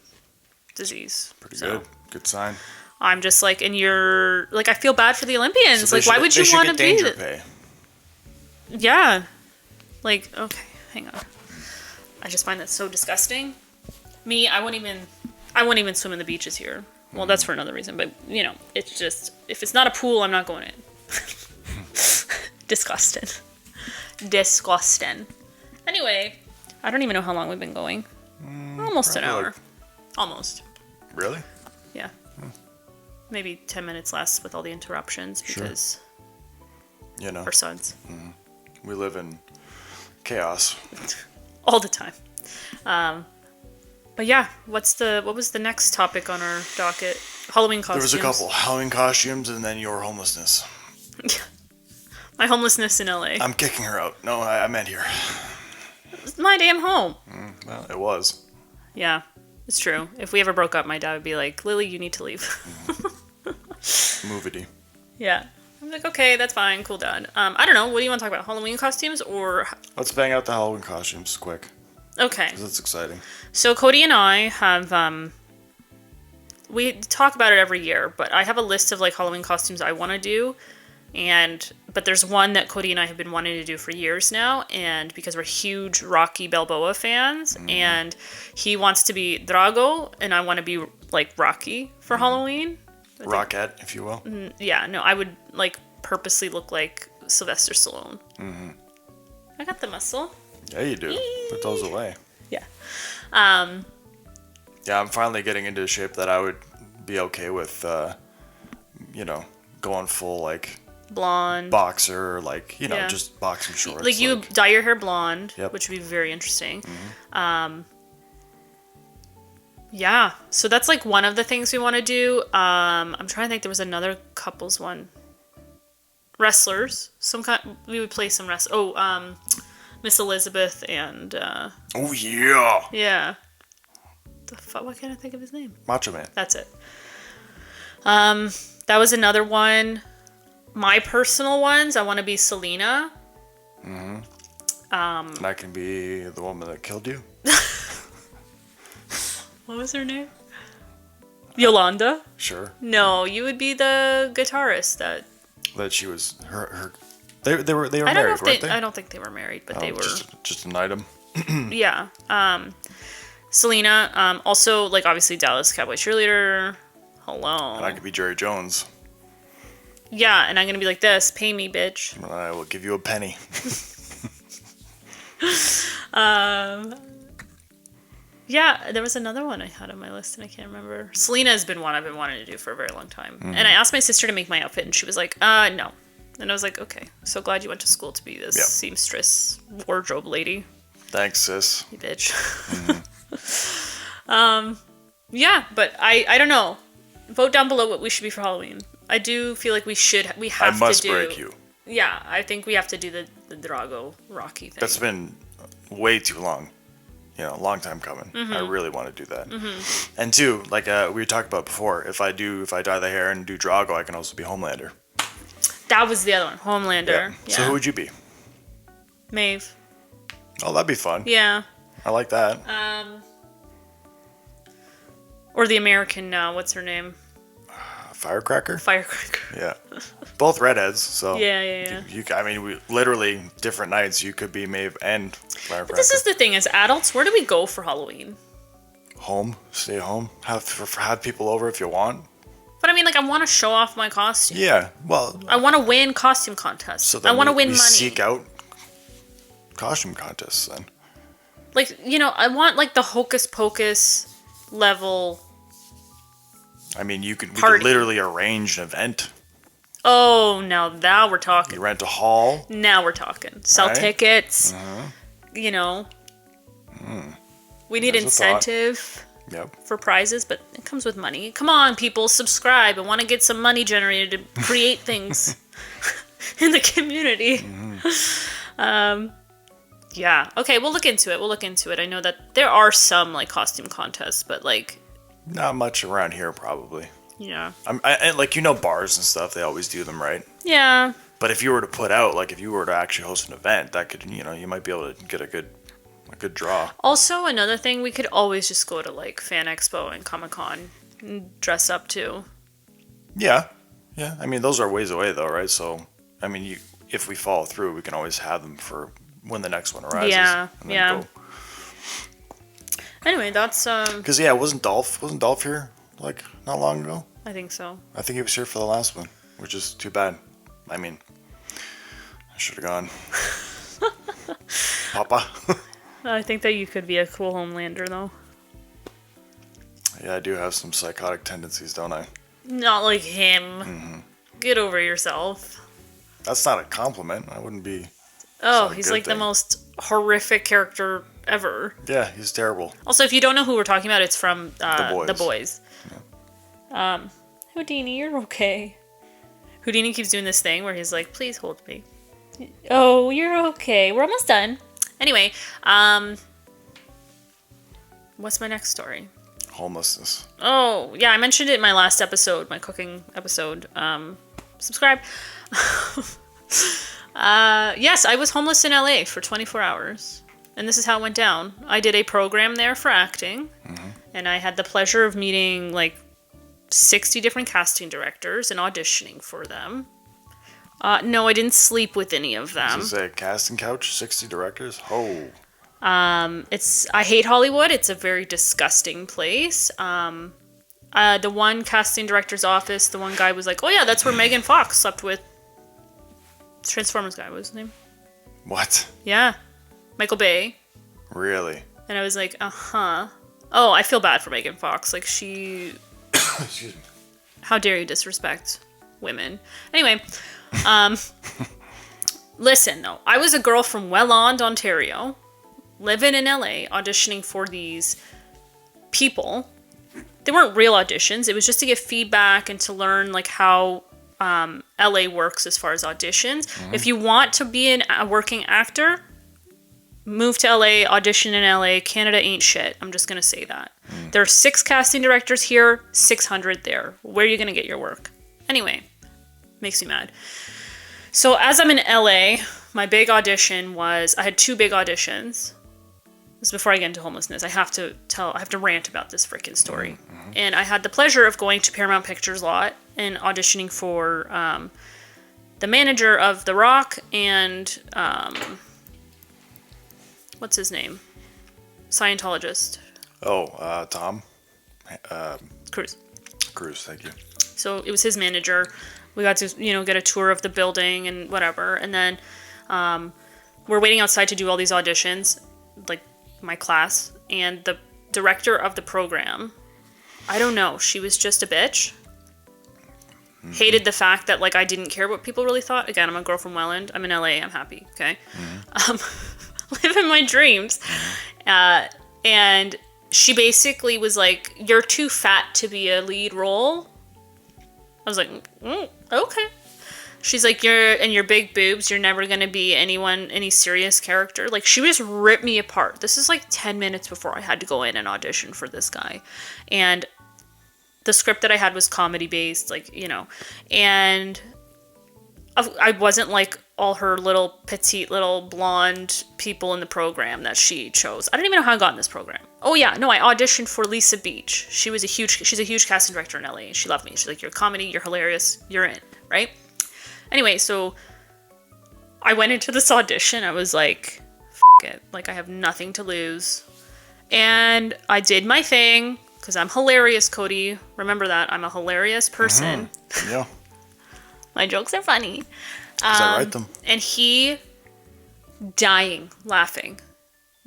disease. Pretty good. Good sign. I'm just like, and you're like, I feel bad for the Olympians. So like, why would you want to be? danger pay. Yeah. Like, okay, hang on. I just find that so disgusting. Me, I wouldn't even swim in the beaches here. Well, that's for another reason, but it's just, if it's not a pool, I'm not going in. Disgusting. Disgusting. Anyway, I don't even know how long we've been going. Almost an hour. like- Almost. Really? Yeah. Maybe 10 minutes less with all the interruptions because our sons. We live in chaos. All the time. But yeah, what was the next topic on our docket? Halloween costumes. There was a couple Halloween costumes and then your homelessness. My homelessness in LA. I'm kicking her out. No, I meant here. It's my damn home. Well, it was. Yeah, it's true. If we ever broke up, my dad would be like, Lily, you need to leave. Movity. Yeah. I'm like, okay, that's fine. Cool, Dad. I don't know. What do you want to talk about? Halloween costumes or... Let's bang out the Halloween costumes quick. Okay. Because it's exciting. So Cody and I have... we talk about it every year, but I have a list of like Halloween costumes I want to do. But there's one that Cody and I have been wanting to do for years now. And because we're huge Rocky Balboa fans. And he wants to be Drago. And I want to be like Rocky for Halloween. Rocket, if you will. Yeah, no, I would like purposely look like Sylvester Stallone. I got the muscle. Yeah, you do. Put those away. Yeah. Yeah, I'm finally getting into a shape that I would be okay with, going full, like, blonde. boxer, like, you know, Yeah. just boxing shorts. Like you dye your hair blonde, Yep. which would be very interesting. Yeah, so that's like one of the things we want to do. I'm trying to think. There was another couples one. Wrestlers, some kind. We would play some Miss Elizabeth and Oh, yeah. yeah. The fuck? Why can't I think of his name? Macho Man. That's it. That was another one. My personal ones. I want to be Selena. And I can be the woman that killed you. What was her name? Yolanda? Sure. No, you would be the guitarist that. That she was her. They were I don't know married, if weren't they? I don't think they were married, but they were. Just an item. Yeah. Selena. Also, like obviously Dallas Cowboy cheerleader. Hello. And I could be Jerry Jones. Yeah, and I'm gonna be like this. Pay me, bitch. And I will give you a penny. Yeah, there was another one I had on my list and I can't remember. Selena has been one I've been wanting to do for a very long time. And I asked my sister to make my outfit and she was like, no. And I was like, okay, so glad you went to school to be this seamstress wardrobe lady. Thanks, sis. You bitch. Yeah, but I don't know. Vote down below what we should be for Halloween. I do feel like we have I to must do. break you. Yeah, I think we have to do the Drago Rocky thing. That's been way too long. You know, a long time coming. I really want to do that. And two, like we talked about before, if I dye the hair and do Drago, I can also be Homelander. That was the other one, Homelander. Yeah. So who would you be? Maeve. Oh, that'd be fun. Yeah. I like that. Or the American now, what's her name? Firecracker? Firecracker. Yeah. Both redheads, so. Yeah. I mean, we literally, different nights, you could be Maeve and Firecracker. But this is the thing, as adults, where do we go for Halloween? Home. Stay home. Have people over if you want. But I mean, like, I want to show off my costume. Yeah, well. I want to win costume contests. So I want to win we money. seek out costume contests then. Like, you know, I want, like, the Hocus Pocus level. I mean, we could Party. literally arrange an event. Oh, now we're talking. You rent a hall. Now we're talking. Sell Right? tickets. You know. We need There's a thought. incentive Yep. for prizes, but it comes with money. Come on, people, subscribe. I want to get some money generated to create things in the community. Yeah. Okay, we'll look into it. I know that there are some, like, costume contests, but, like... Not much around here, probably. Yeah. And like, you know, bars and stuff, they always do them, right? Yeah. But if you were to put out, like, if you were to actually host an event, that could, you know, you might be able to get a good draw. Also, another thing, we could always just go to, like, Fan Expo and Comic-Con and dress up, too. Yeah. Yeah. I mean, those are ways away, though, right? So, I mean, if we follow through, we can always have them for when the next one arises. Yeah, and then yeah. go. Anyway, that's, Because, yeah, wasn't Dolph here, like, not long ago? I think so. I think he was here for the last one, which is too bad. I mean, I should have gone. Papa. I think that you could be a cool Homelander, though. Yeah, I do have some psychotic tendencies, don't I? Not like him. Get over yourself. That's not a compliment. I wouldn't be... Oh, a he's good like the thing. most horrific character ever. Yeah, he's terrible. Also, if you don't know who we're talking about, it's from The Boys. Houdini, you're okay. Houdini keeps doing this thing where he's like, please hold me. Oh, you're okay. We're almost done. Anyway, what's my next story? Homelessness. Oh, yeah, I mentioned it in my last episode, my cooking episode. Subscribe. Yes, I was homeless in LA for 24 hours. And this is how it went down. I did a program there for acting. And I had the pleasure of meeting, like, 60 different casting directors and auditioning for them. No, I didn't sleep with any of them. This is a casting couch, 60 directors. Oh. I hate Hollywood. It's a very disgusting place. The one casting director's office, the one guy was like, oh yeah, that's where Megan Fox slept with Transformers guy. What was his name? What? Yeah. Michael Bay. Really? And I was like, uh-huh. Oh, I feel bad for Megan Fox. Like, she... Excuse me. How dare you disrespect women? Anyway, Listen, though, I was a girl from Welland, Ontario, living in LA, auditioning for these people. They weren't real auditions. It was just to get feedback and to learn like how LA works as far as auditions. If you want to be a working actor, move to LA, audition in LA. Canada ain't shit. I'm just going to say that. There are 6 casting directors here, 600 there. Where are you going to get your work? Anyway, makes me mad. So as I'm in LA, my big audition was, I had 2 big auditions. This is before I get into homelessness. I have to rant about this freaking story. And I had the pleasure of going to Paramount Pictures lot and auditioning for the manager of The Rock and what's his name? Scientologist. Oh, Tom? Cruise. Cruise, thank you. So it was his manager. We got to, get a tour of the building and whatever. And then we're waiting outside to do all these auditions, like my class. And the director of the program, I don't know, she was just a bitch. Hated the fact that, like, I didn't care what people really thought. Again, I'm a girl from Welland. I'm in LA. I'm happy, okay? Living my dreams. And she basically was like, you're too fat to be a lead role. I was like, okay. She's like, your big boobs, you're never going to be any serious character. Like, she just ripped me apart. This is like 10 minutes before I had to go in and audition for this guy. And the script that I had was comedy based, and I wasn't like all her little petite little blonde people in the program that she chose. I don't even know how I got in this program. Oh yeah, no, I auditioned for Lisa Beach. She's a huge casting director in LA. And she loved me. She's like, you're comedy, you're hilarious, you're in, right? Anyway, so I went into this audition. I was like, F it. Like, I have nothing to lose. And I did my thing, because I'm hilarious, Cody. Remember that. I'm a hilarious person. Yeah. My jokes are funny. I write them. And he dying, laughing.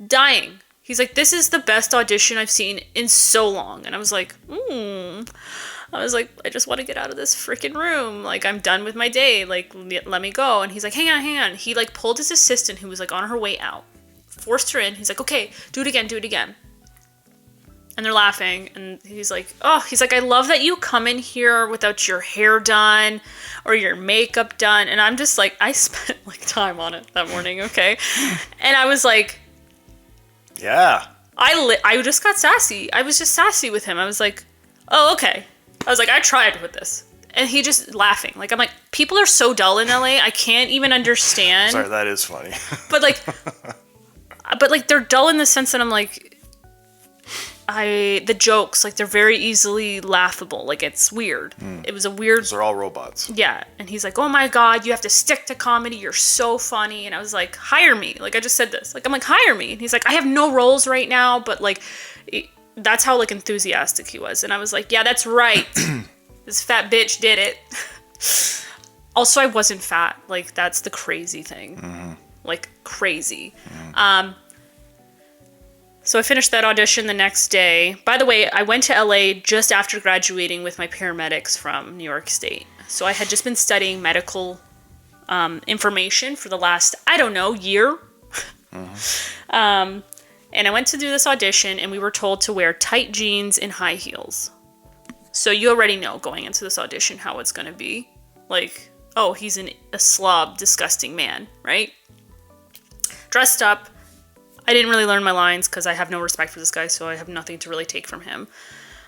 Dying. He's like, this is the best audition I've seen in so long. And I was like, I just want to get out of this freaking room. Like, I'm done with my day. Like, let me go. And he's like, hang on. He, like, pulled his assistant who was, like, on her way out. Forced her in. He's like, okay, do it again. And they're laughing. And he's like, I love that you come in here without your hair done or your makeup done. And I'm just like, I spent, like, time on it that morning, okay? And I was like... Yeah. I just got sassy. I was just sassy with him. I was like, oh, okay. I was like, I tried with this. And he just laughing. Like, I'm like, people are so dull in LA. I can't even understand. Sorry, that is funny. But like, they're dull in the sense that I'm like, the jokes, like, they're very easily laughable. Like, it's weird. It was a weird... They're all robots. Yeah. And he's like, oh my God, you have to stick to comedy. You're so funny. And I was like, hire me. Like, I just said this. Like, I'm like, hire me. And he's like, I have no roles right now, but, like, that's how, like, enthusiastic he was. And I was like, yeah, that's right. This fat bitch did it. Also, I wasn't fat. Like, that's the crazy thing. Like, crazy. So I finished that audition the next day. By the way, I went to LA just after graduating with my paramedics from New York State. So I had just been studying medical information for the last, I don't know, year. And I went to do this audition, and we were told to wear tight jeans and high heels. So you already know going into this audition how it's going to be. Like, oh, he's a slob, disgusting man, right? Dressed up. I didn't really learn my lines because I have no respect for this guy, so I have nothing to really take from him.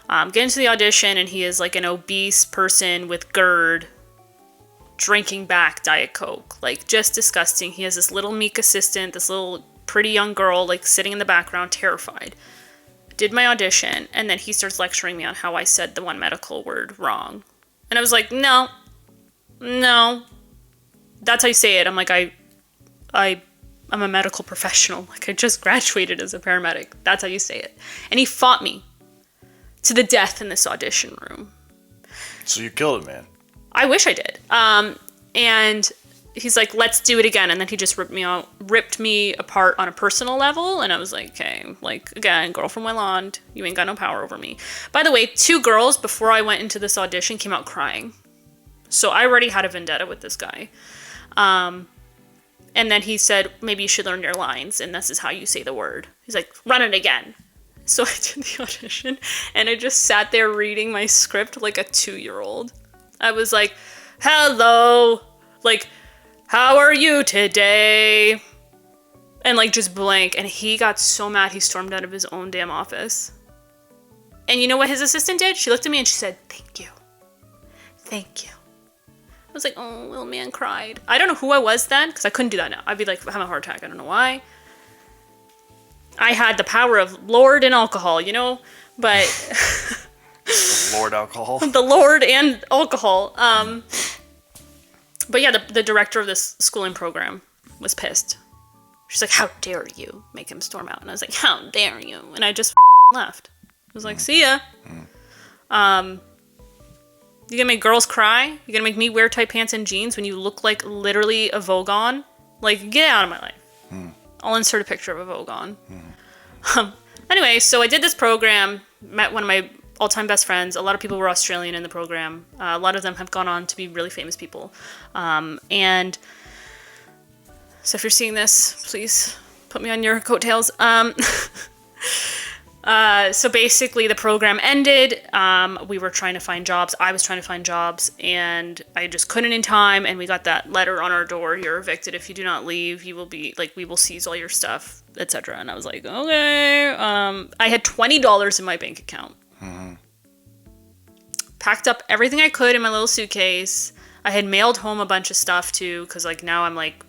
Get into the audition, and he is like an obese person with GERD drinking back Diet Coke. Like, just disgusting. He has this little meek assistant, this little pretty young girl, like, sitting in the background, terrified. Did my audition, and then he starts lecturing me on how I said the one medical word wrong. And I was like, no. That's how you say it. I'm like, I'm a medical professional. Like, I just graduated as a paramedic. That's how you say it. And he fought me to the death in this audition room. So you killed it, man. I wish I did. And he's like, let's do it again. And then he just ripped me apart on a personal level. And I was like, okay, like, again, girl from Welland, you ain't got no power over me. By the way, 2 girls before I went into this audition came out crying. So I already had a vendetta with this guy. And then he said, maybe you should learn your lines, and this is how you say the word. He's like, run it again. So I did the audition, and I just sat there reading my script like a 2-year-old. I was like, hello, like, how are you today? And like just blank. And he got so mad he stormed out of his own damn office. And you know what his assistant did? She looked at me and she said, thank you. Thank you. I was like, oh, little man cried. I don't know who I was then, because I couldn't do that now. I'd be like, having a heart attack. I don't know why. I had the power of Lord and alcohol, you know? But... Lord alcohol? The Lord and alcohol. But yeah, the director of this schooling program was pissed. She's like, how dare you make him storm out? And I was like, how dare you? And I just left. I was like, see ya. You gonna make girls cry? You gonna make me wear tight pants and jeans when you look like literally a Vogon? Like, get out of my life. I'll insert a picture of a Vogon. Anyway, so I did this program, met one of my all-time best friends. A lot of people were Australian in the program. A lot of them have gone on to be really famous people. And so if you're seeing this, please put me on your coattails. So basically the program ended. We were trying to find jobs. I was trying to find jobs, and I just couldn't in time. And we got that letter on our door: you're evicted. If you do not leave, you will be like, we will seize all your stuff, etc. And I was like, okay. I had $20 in my bank account. Packed up everything I could in my little suitcase. I had mailed home a bunch of stuff too, because like now I'm like,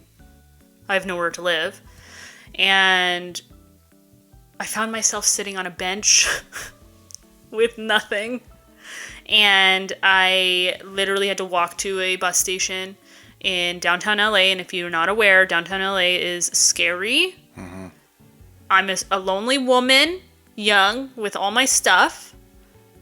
I have nowhere to live. And I found myself sitting on a bench with nothing. And I literally had to walk to a bus station in downtown LA. And if you're not aware, downtown LA is scary. I'm a lonely woman, young, with all my stuff.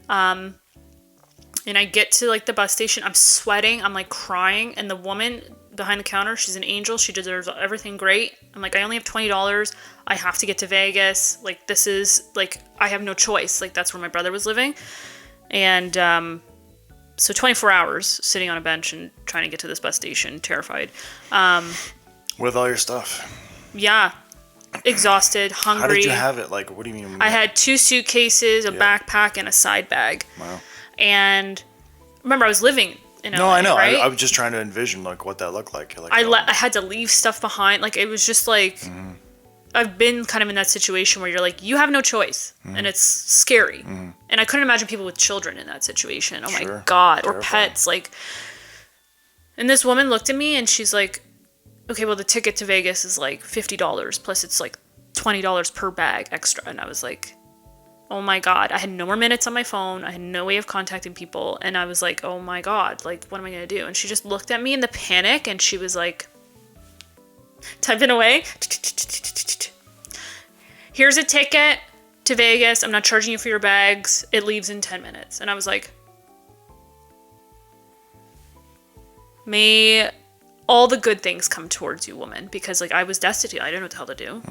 And I get to like the bus station, I'm sweating, I'm like crying, and the woman behind the counter, she's an angel, she deserves everything great. I'm like, I only have $20, I have to get to Vegas, like this is, like, I have no choice, like that's where my brother was living. And so 24 hours sitting on a bench and trying to get to this bus station, terrified. With all your stuff. Yeah. Exhausted, hungry. How did you have it? Like, what do you mean? I had 2 suitcases, a backpack, and a side bag. Wow. And remember, I was living in LA, No, I know. right? I was just trying to envision like what that looked like. Like, I had to leave stuff behind. Like, it was just like, I've been kind of in that situation where you're like, you have no choice, and it's scary. And I couldn't imagine people with children in that situation. Oh my God, Terrifying. or pets. Like, and this woman looked at me and she's like, okay, well the ticket to Vegas is like $50 plus it's like $20 per bag extra. And I was like, oh my God, I had no more minutes on my phone. I had no way of contacting people. And I was like, oh my God, like, what am I going to do? And she just looked at me in the panic and she was like, typing away. Here's a ticket to Vegas. I'm not charging you for your bags. It leaves in 10 minutes. And I was like, may all the good things come towards you, woman. Because like I was destitute. I didn't know what the hell to do.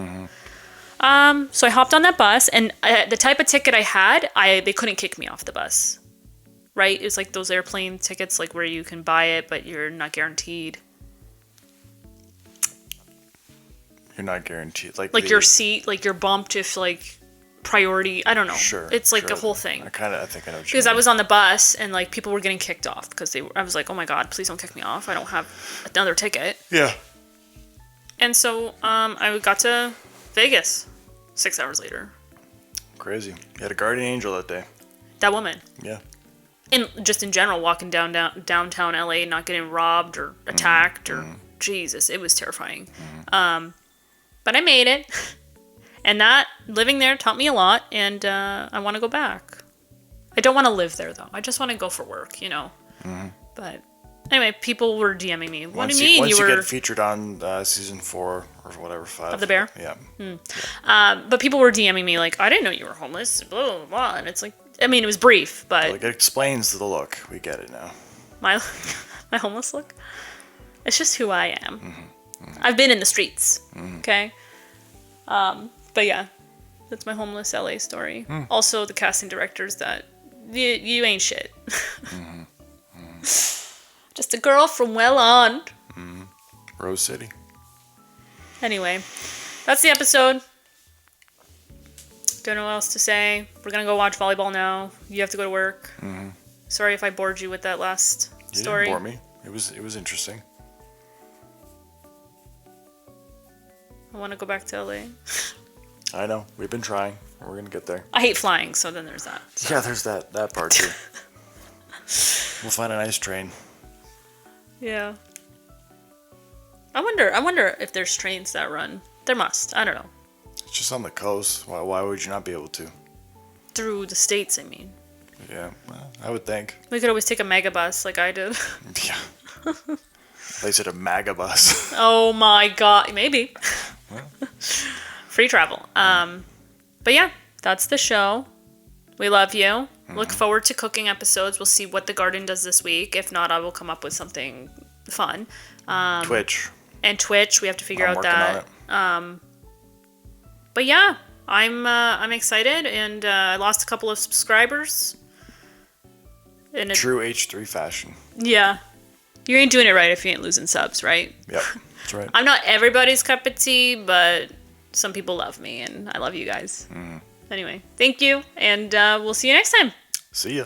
So I hopped on that bus, and the type of ticket I had, they couldn't kick me off the bus, right? It was like those airplane tickets, like where you can buy it, but you're not guaranteed. You're not guaranteed. Like your seat, like you're bumped if like priority. I don't know. Sure. It's like a whole thing. I think I know what you Because mean. I was on the bus, and like people were getting kicked off because I was like, oh my God, please don't kick me off. I don't have another ticket. Yeah. And so I got to Vegas 6 hours later. Crazy. You had a guardian angel that day. That woman. Yeah. And just in general, walking downtown LA, not getting robbed or attacked or Jesus, it was terrifying. But I made it, and that living there taught me a lot, and I want to go back. I don't want to live there though. I just want to go for work, you know. But anyway, people were DMing me. What do you mean once you were? get featured on season 4 or whatever, 5 Of The Bear? Yeah. But people were DMing me like, I didn't know you were homeless, blah, blah, blah. And it's like, I mean, it was brief, but... Like, it explains the look. We get it now. My homeless look? It's just who I am. I've been in the streets, okay? But yeah, that's my homeless LA story. Also, the casting directors that, you ain't shit. Just a girl from well on. Rose City. Anyway, that's the episode. Don't know what else to say. We're gonna go watch volleyball now. You have to go to work. Sorry if I bored you with that last story. You didn't bore me. It was interesting. I want to go back to LA. I know. We've been trying. We're gonna get there. I hate flying, so then there's that. So. Yeah, there's that part too. We'll find a nice train. Yeah. I wonder if there's trains that run. There must. I don't know. It's just on the coast. Why would you not be able to? Through the States, I mean. Yeah, well, I would think. We could always take a mega bus like I did. Yeah. They said a MAGA bus. Oh my god. Maybe. Well. Free travel. But yeah, that's the show. We love you. Look forward to cooking episodes. We'll see what the garden does this week. If not, I will come up with something fun. Twitch. And Twitch, we have to figure out working that. on it. But yeah, I'm excited, and I lost a couple of subscribers. And True H3 fashion. Yeah, you ain't doing it right if you ain't losing subs, right? Yep, that's right. I'm not everybody's cup of tea, but some people love me, and I love you guys. Anyway, thank you, and we'll see you next time. See ya.